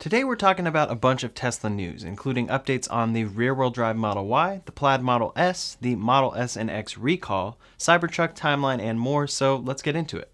Today we're talking about a bunch of Tesla news, including updates on the rear-wheel drive Model Y, the Plaid Model S, the Model S and X recall, Cybertruck timeline, and more, so let's get into it.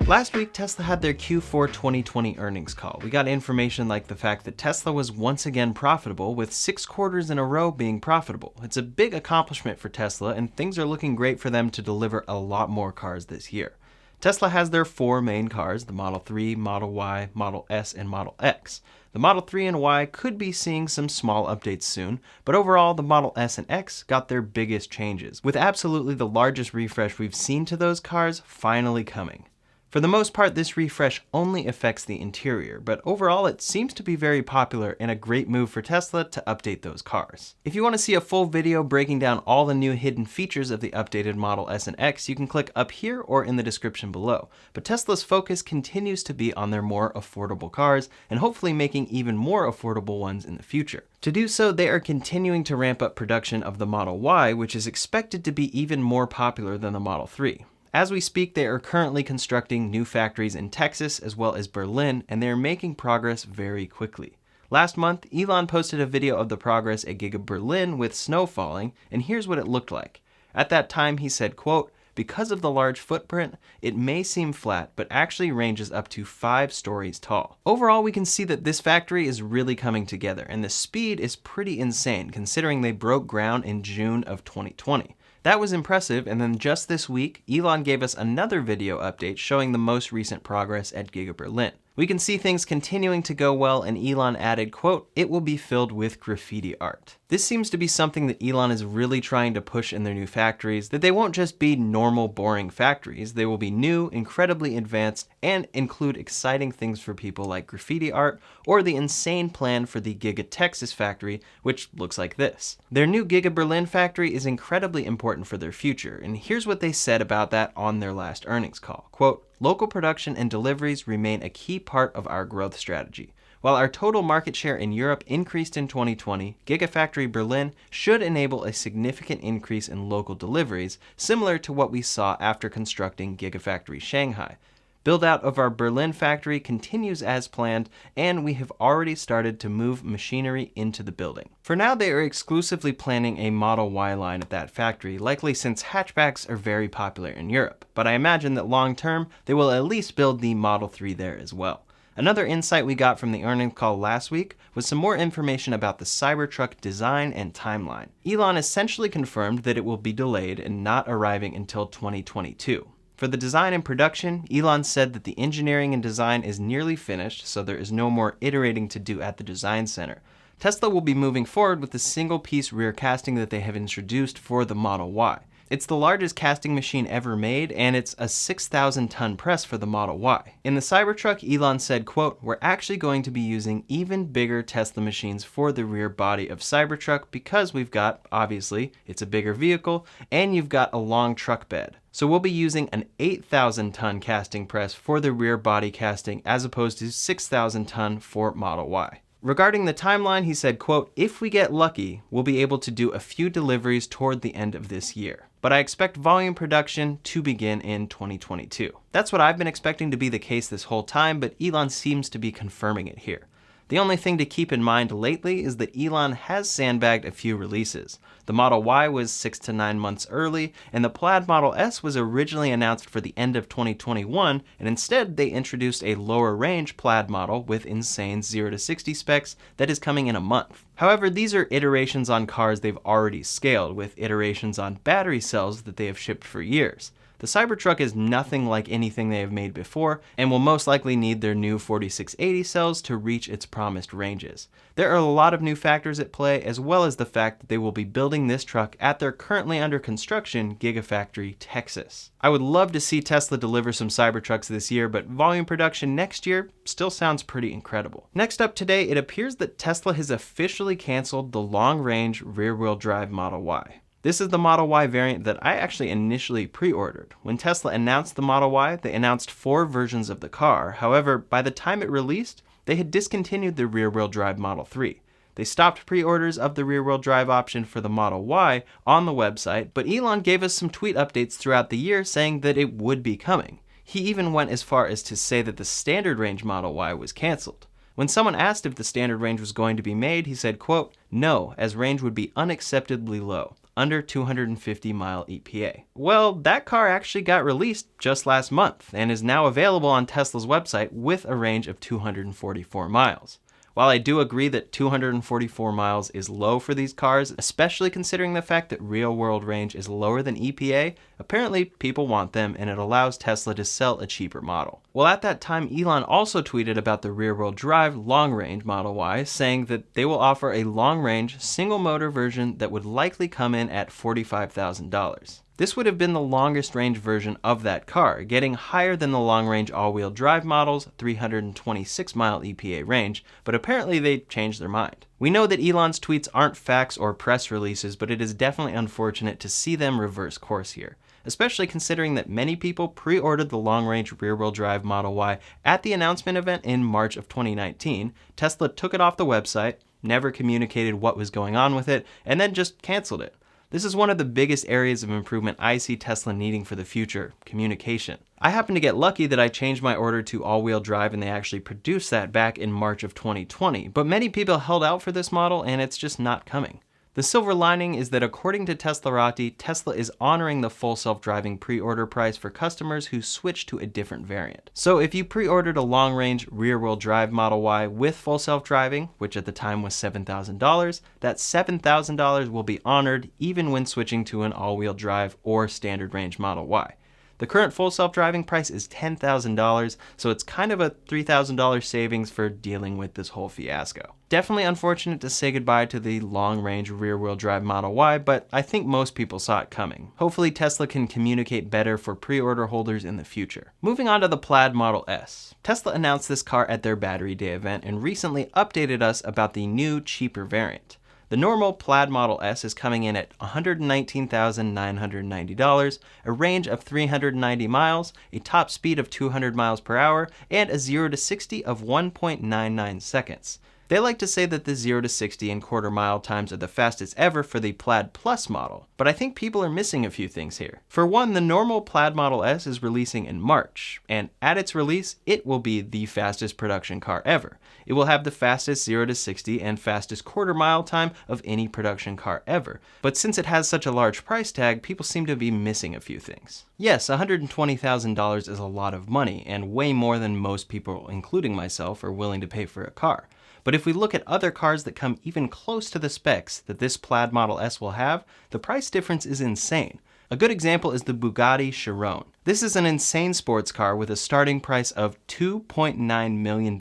Last week, Tesla had their Q4 2020 earnings call. We got information like the fact that Tesla was once again profitable, with 6 quarters in a row being profitable. It's a big accomplishment for Tesla, and things are looking great for them to deliver a lot more cars this year. Tesla has their 4 main cars, the Model 3, Model Y, Model S, and Model X. The Model 3 and Y could be seeing some small updates soon, but overall the Model S and X got their biggest changes, with absolutely the largest refresh we've seen to those cars finally coming. For the most part, this refresh only affects the interior, but overall it seems to be very popular and a great move for Tesla to update those cars. If you want to see a full video breaking down all the new hidden features of the updated Model S and X, you can click up here or in the description below. But Tesla's focus continues to be on their more affordable cars, and hopefully making even more affordable ones in the future. To do so, they are continuing to ramp up production of the Model Y, which is expected to be even more popular than the Model 3. As we speak, they are currently constructing new factories in Texas as well as Berlin, and they are making progress very quickly. Last month, Elon posted a video of the progress at Giga Berlin with snow falling, and here's what it looked like. At that time, he said, quote, "Because of the large footprint, it may seem flat, but actually ranges up to 5 stories tall." Overall, we can see that this factory is really coming together, and the speed is pretty insane considering they broke ground in June of 2020. That was impressive, and then just this week, Elon gave us another video update showing the most recent progress at Giga Berlin. We can see things continuing to go well, and Elon added, quote, "It will be filled with graffiti art." This seems to be something that Elon is really trying to push in their new factories, that they won't just be normal, boring factories. They will be new, incredibly advanced, and include exciting things for people like graffiti art, or the insane plan for the Giga Texas factory, which looks like this. Their new Giga Berlin factory is incredibly important for their future, and here's what they said about that on their last earnings call. Quote, "Local production and deliveries remain a key part of our growth strategy. While our total market share in Europe increased in 2020, Gigafactory Berlin should enable a significant increase in local deliveries, similar to what we saw after constructing Gigafactory Shanghai. Build-out of our Berlin factory continues as planned, and we have already started to move machinery into the building." For now, they are exclusively planning a Model Y line at that factory, likely since hatchbacks are very popular in Europe. But I imagine that long-term, they will at least build the Model 3 there as well. Another insight we got from the earnings call last week was some more information about the Cybertruck design and timeline. Elon essentially confirmed that it will be delayed and not arriving until 2022. For the design and production, Elon said that the engineering and design is nearly finished, so there is no more iterating to do at the design center. Tesla will be moving forward with the single-piece rear casting that they have introduced for the Model Y. It's the largest casting machine ever made, and it's a 6,000-ton press for the Model Y. In the Cybertruck, Elon said, quote, "We're actually going to be using even bigger Tesla machines for the rear body of Cybertruck because we've got, obviously, it's a bigger vehicle, and you've got a long truck bed. So we'll be using an 8,000-ton casting press for the rear body casting as opposed to 6,000-ton for Model Y." Regarding the timeline, he said, quote, "If we get lucky, we'll be able to do a few deliveries toward the end of this year. But I expect volume production to begin in 2022. That's what I've been expecting to be the case this whole time, but Elon seems to be confirming it here. The only thing to keep in mind lately is that Elon has sandbagged a few releases. The Model Y was 6 to 9 months early, and the Plaid Model S was originally announced for the end of 2021, and instead they introduced a lower range Plaid model with insane 0 to 60 specs that is coming in a month. However, these are iterations on cars they've already scaled, with iterations on battery cells that they have shipped for years. The Cybertruck is nothing like anything they have made before, and will most likely need their new 4680 cells to reach its promised ranges. There are a lot of new factors at play, as well as the fact that they will be building this truck at their currently under construction Gigafactory Texas. I would love to see Tesla deliver some Cybertrucks this year, but volume production next year still sounds pretty incredible. Next up today, it appears that Tesla has officially canceled the long-range rear-wheel drive Model Y. This is the Model Y variant that I actually initially pre-ordered. When Tesla announced the Model Y, they announced 4 versions of the car. However, by the time it released, they had discontinued the rear-wheel drive Model 3. They stopped pre-orders of the rear-wheel drive option for the Model Y on the website, but Elon gave us some tweet updates throughout the year saying that it would be coming. He even went as far as to say that the standard range Model Y was canceled. When someone asked if the standard range was going to be made, he said, quote, "No, as range would be unacceptably low, under 250 mile EPA. Well, that car actually got released just last month and is now available on Tesla's website with a range of 244 miles. While I do agree that 244 miles is low for these cars, especially considering the fact that real-world range is lower than EPA, apparently people want them and it allows Tesla to sell a cheaper model. Well, at that time, Elon also tweeted about the rear-wheel drive long-range Model Y, saying that they will offer a long-range, single-motor version that would likely come in at $45,000. This would have been the longest range version of that car, getting higher than the long-range all-wheel drive model's 326 mile EPA range, but apparently they changed their mind. We know that Elon's tweets aren't facts or press releases, but it is definitely unfortunate to see them reverse course here, especially considering that many people pre-ordered the long-range rear-wheel drive Model Y at the announcement event in March of 2019. Tesla took it off the website, never communicated what was going on with it, and then just canceled it. This is one of the biggest areas of improvement I see Tesla needing for the future: communication. I happen to get lucky that I changed my order to all-wheel drive and they actually produced that back in March of 2020, but many people held out for this model and it's just not coming. The silver lining is that according to Teslarati, Tesla is honoring the full self-driving pre-order price for customers who switch to a different variant. So if you pre-ordered a long-range rear-wheel drive Model Y with full self-driving, which at the time was $7,000, that $7,000 will be honored even when switching to an all-wheel drive or standard range Model Y. The current full self-driving price is $10,000, so it's kind of a $3,000 savings for dealing with this whole fiasco. Definitely unfortunate to say goodbye to the long-range rear-wheel drive Model Y, but I think most people saw it coming. Hopefully Tesla can communicate better for pre-order holders in the future. Moving on to the Plaid Model S. Tesla announced this car at their Battery Day event and recently updated us about the new, cheaper variant. The normal Plaid Model S is coming in at $119,990, a range of 390 miles, a top speed of 200 miles per hour, and a 0 to 60 of 1.99 seconds. They like to say that the 0 to 60 in quarter mile times are the fastest ever for the Plaid Plus model, but I think people are missing a few things here. For one, the normal Plaid Model S is releasing in March, and at its release, it will be the fastest production car ever. It will have the fastest 0 to 60 and fastest quarter mile time of any production car ever, but since it has such a large price tag, people seem to be missing a few things. Yes, $120,000 is a lot of money, and way more than most people, including myself, are willing to pay for a car. But if we look at other cars that come even close to the specs that this Plaid Model S will have, the price difference is insane. A good example is the Bugatti Chiron. This is an insane sports car with a starting price of $2.9 million.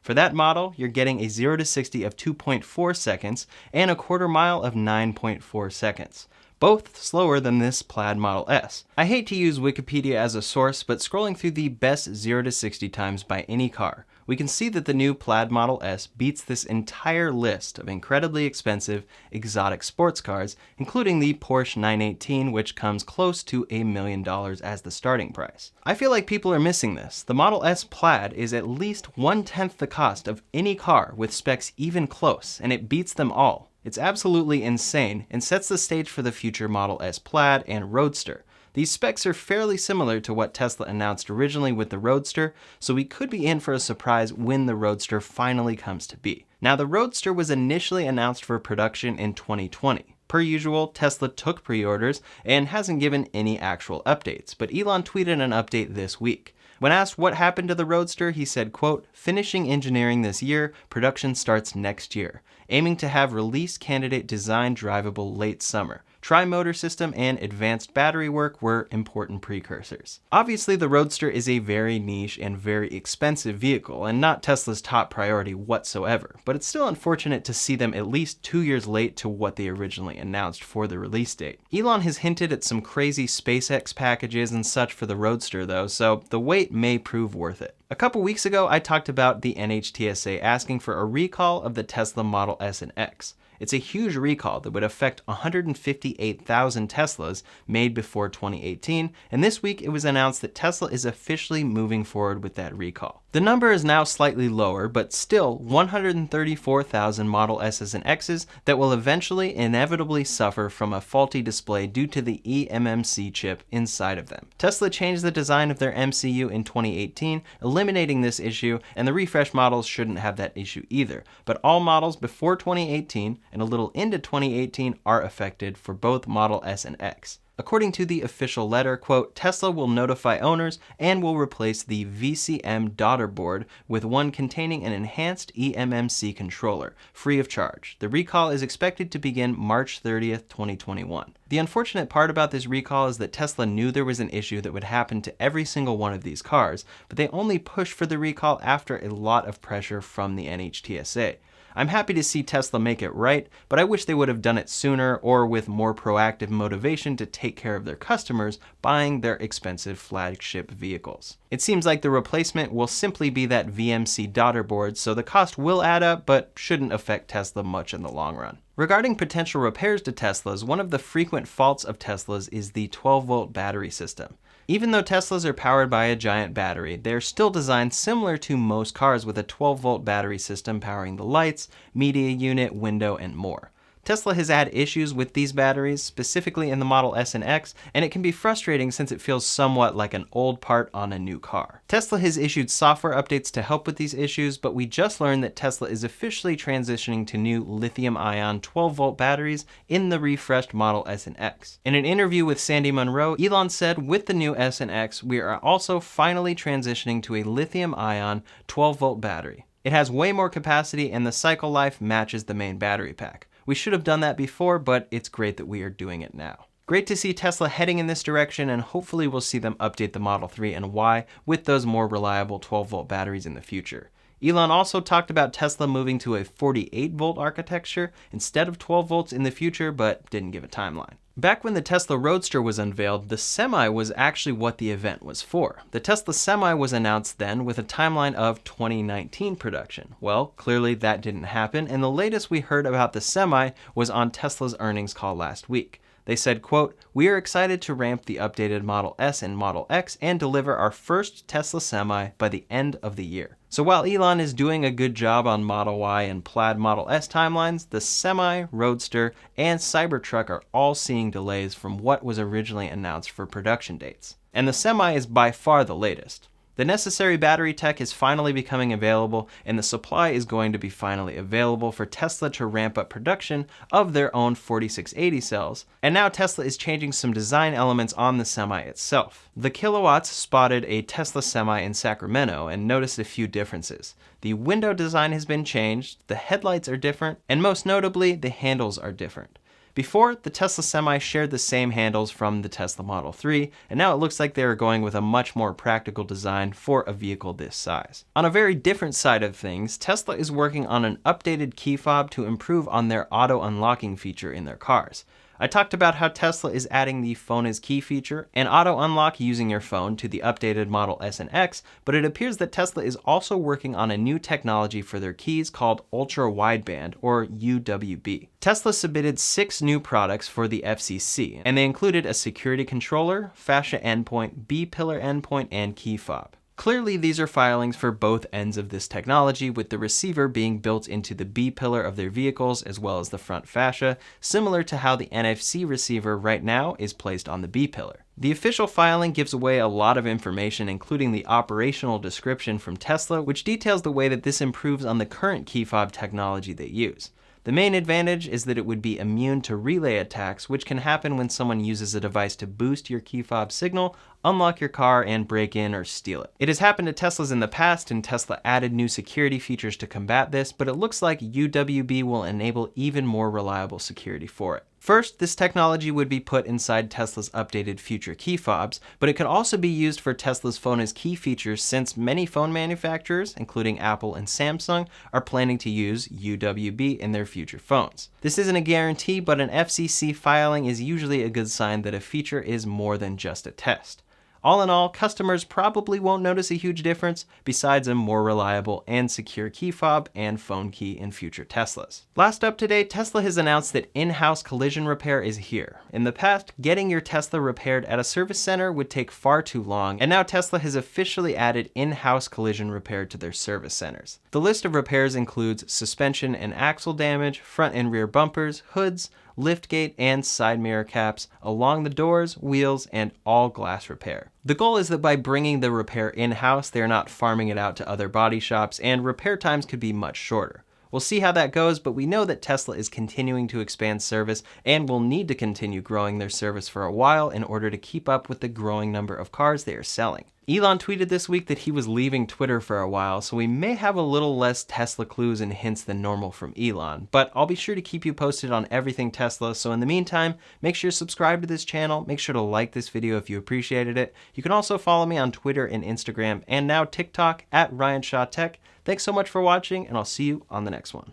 For that model, you're getting a 0 to 60 of 2.4 seconds and a quarter mile of 9.4 seconds. Both slower than this Plaid Model S. I hate to use Wikipedia as a source, but scrolling through the best 0 to 60 times by any car, we can see that the new Plaid Model S beats this entire list of incredibly expensive, exotic sports cars, including the Porsche 918, which comes close to $1 million as the starting price. I feel like people are missing this. The Model S Plaid is at least 1/10 the cost of any car with specs even close, and it beats them all. It's absolutely insane and sets the stage for the future Model S Plaid and Roadster. These specs are fairly similar to what Tesla announced originally with the Roadster, so we could be in for a surprise when the Roadster finally comes to be. Now, the Roadster was initially announced for production in 2020. Per usual, Tesla took pre-orders and hasn't given any actual updates, but Elon tweeted an update this week. When asked what happened to the Roadster, he said, quote, "Finishing engineering this year, production starts next year. Aiming to have release candidate design drivable late summer. Tri-motor system and advanced battery work were important precursors." Obviously, the Roadster is a very niche and very expensive vehicle and not Tesla's top priority whatsoever, but it's still unfortunate to see them at least 2 years late to what they originally announced for the release date. Elon has hinted at some crazy SpaceX packages and such for the Roadster though, so the wait may prove worth it. A couple weeks ago, I talked about the NHTSA asking for a recall of the Tesla Model S and X. It's a huge recall that would affect 158,000 Teslas made before 2018, and this week it was announced that Tesla is officially moving forward with that recall. The number is now slightly lower, but still 134,000 Model S's and X's that will eventually inevitably suffer from a faulty display due to the eMMC chip inside of them. Tesla changed the design of their MCU in 2018, eliminating this issue, and the refresh models shouldn't have that issue either. But all models before 2018 and a little into 2018 are affected for both Model S and X. According to the official letter, quote, Tesla will notify owners and will replace the VCM daughter board with one containing an enhanced eMMC controller, free of charge. The recall is expected to begin March 30th, 2021. The unfortunate part about this recall is that Tesla knew there was an issue that would happen to every single one of these cars, but they only pushed for the recall after a lot of pressure from the NHTSA. I'm happy to see Tesla make it right, but I wish they would have done it sooner or with more proactive motivation to take care of their customers buying their expensive flagship vehicles. It seems like the replacement will simply be that VMC daughter board, so the cost will add up, but shouldn't affect Tesla much in the long run. Regarding potential repairs to Teslas, one of the frequent faults of Teslas is the 12-volt battery system. Even though Teslas are powered by a giant battery, they're still designed similar to most cars with a 12-volt battery system powering the lights, media unit, window, and more. Tesla has had issues with these batteries, specifically in the Model S and X, and it can be frustrating since it feels somewhat like an old part on a new car. Tesla has issued software updates to help with these issues, but we just learned that Tesla is officially transitioning to new lithium-ion 12-volt batteries in the refreshed Model S and X. In an interview with Sandy Munro, Elon said, with the new S and X, we are also finally transitioning to a lithium-ion 12-volt battery. It has way more capacity and the cycle life matches the main battery pack. We should have done that before, but it's great that we are doing it now. Great to see Tesla heading in this direction, and hopefully we'll see them update the Model 3 and Y with those more reliable 12-volt batteries in the future. Elon also talked about Tesla moving to a 48-volt architecture instead of 12 volts in the future, but didn't give a timeline. Back when the Tesla Roadster was unveiled, the Semi was actually what the event was for. The Tesla Semi was announced then with a timeline of 2019 production. Well, clearly that didn't happen, and the latest we heard about the Semi was on Tesla's earnings call last week. They said, quote, we are excited to ramp the updated Model S and Model X and deliver our first Tesla Semi by the end of the year. So while Elon is doing a good job on Model Y and Plaid Model S timelines, the Semi, Roadster, and Cybertruck are all seeing delays from what was originally announced for production dates. And the Semi is by far the latest. The necessary battery tech is finally becoming available, and the supply is going to be finally available for Tesla to ramp up production of their own 4680 cells. And now Tesla is changing some design elements on the Semi itself. The Kilowatts spotted a Tesla Semi in Sacramento and noticed a few differences. The window design has been changed, the headlights are different, and most notably, the handles are different. Before, the Tesla Semi shared the same handles from the Tesla Model 3, and now it looks like they are going with a much more practical design for a vehicle this size. On a very different side of things, Tesla is working on an updated key fob to improve on their auto unlocking feature in their cars. I talked about how Tesla is adding the phone as key feature and auto unlock using your phone to the updated Model S and X, but it appears that Tesla is also working on a new technology for their keys called ultra wideband, or UWB. Tesla submitted 6 new products for the FCC, and they included a security controller, fascia endpoint, B-pillar endpoint, and key fob. Clearly, these are filings for both ends of this technology, with the receiver being built into the B-pillar of their vehicles as well as the front fascia, similar to how the NFC receiver right now is placed on the B-pillar. The official filing gives away a lot of information, including the operational description from Tesla, which details the way that this improves on the current key fob technology they use. The main advantage is that it would be immune to relay attacks, which can happen when someone uses a device to boost your key fob signal, unlock your car, and break in or steal it. It has happened to Teslas in the past, and Tesla added new security features to combat this, but it looks like UWB will enable even more reliable security for it. First, this technology would be put inside Tesla's updated future key fobs, but it could also be used for Tesla's phone as key features since many phone manufacturers, including Apple and Samsung, are planning to use UWB in their future phones. This isn't a guarantee, but an FCC filing is usually a good sign that a feature is more than just a test. All in all, customers probably won't notice a huge difference, besides a more reliable and secure key fob and phone key in future Teslas. Last up to date, Tesla has announced that in-house collision repair is here. In the past, getting your Tesla repaired at a service center would take far too long, and now Tesla has officially added in-house collision repair to their service centers. The list of repairs includes suspension and axle damage, front and rear bumpers, hoods, liftgate and side mirror caps, along the doors, wheels, and all glass repair. The goal is that by bringing the repair in-house, they're not farming it out to other body shops, and repair times could be much shorter. We'll see how that goes, but we know that Tesla is continuing to expand service and will need to continue growing their service for a while in order to keep up with the growing number of cars they are selling. Elon tweeted this week that he was leaving Twitter for a while, so we may have a little less Tesla clues and hints than normal from Elon, but I'll be sure to keep you posted on everything Tesla, so in the meantime, make sure to subscribe to this channel, make sure to like this video if you appreciated it. You can also follow me on Twitter and Instagram, and now TikTok @RyanShawTech. Thanks so much for watching, and I'll see you on the next one.